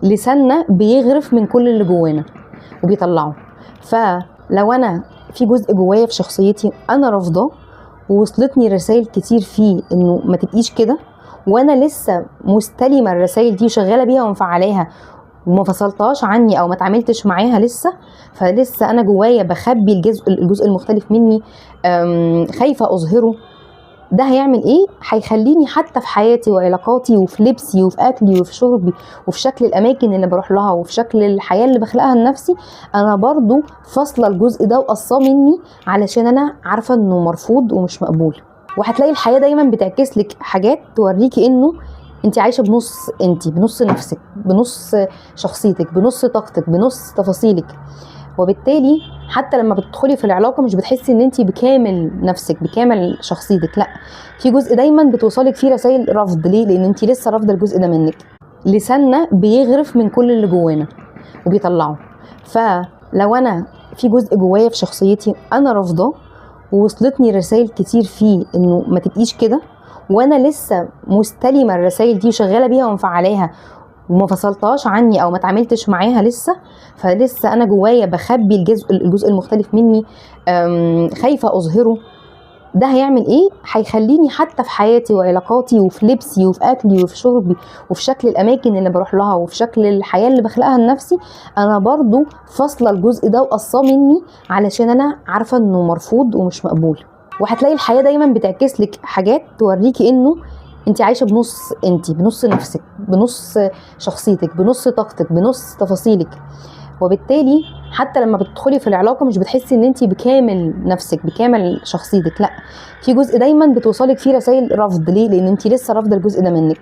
لساننا بيغرف من كل اللي جوانا وبيطلعه. فلو انا في جزء جوايا في شخصيتي انا رافضاه ووصلتني رسائل كتير فيه انه ما تبقيش كده، وانا لسه مستلمه الرسائل دي وشغاله بيها ومفعلاها وما فصلتهاش عني او ما اتعاملتش معاها لسه، فلسه انا جوايا بخبي الجزء المختلف مني، خايفه اظهره. ده هيعمل ايه؟ هيخليني حتى في حياتي وعلاقاتي وفي لبسي وفي اكلي وفي شربي وفي شكل الاماكن اللي بروح لها وفي شكل الحياه اللي بخلقها لنفسي، انا برضو فاصله الجزء ده وقصاه مني علشان انا عارفه انه مرفوض ومش مقبول. وهتلاقي الحياه دايما بتعكس لك حاجات توريكي انه انت عايشه بنص، انت بنص نفسك، بنص شخصيتك، بنص طاقتك، بنص تفاصيلك. وبالتالي حتى لما بتدخلي في العلاقه مش بتحسي ان انت بكامل نفسك بكامل شخصيتك، لا، في جزء دايما بتوصلك فيه رسائل رفض. ليه؟ لان انت لسه رافضه الجزء ده منك. لساننا بيغرف من كل اللي جوانا وبيطلعه. فلو انا في جزء جوايا في شخصيتي انا رافضاه ووصلتني رسائل كتير فيه انه ما تبقيش كده، وانا لسه مستلمه الرسائل دي وشغاله بيها ومفعلاها وما فصلتهاش عني او ما اتعاملتش معاها لسه، فلسه انا جوايا بخبي الجزء المختلف مني، خايفه اظهره. ده هيعمل ايه؟ هيخليني حتى في حياتي وعلاقاتي وفي لبسي وفي اكلي وفي شربي وفي شكل الاماكن اللي بروح لها وفي شكل الحياه اللي بخلقها لنفسي، انا برضو فاصله الجزء ده وقصاه مني علشان انا عارفه انه مرفوض ومش مقبول. وهتلاقي الحياه دايما بتعكس لك حاجات توريكي انه انت عايشه بنص، انت بنص نفسك، بنص شخصيتك، بنص طاقتك، بنص تفاصيلك. وبالتالي حتى لما بتدخلي في العلاقه مش بتحسي ان انت بكامل نفسك بكامل شخصيتك، لا، في جزء دايما بتوصلك فيه رسائل رفض. ليه؟ لان انت لسه رافضه الجزء ده منك.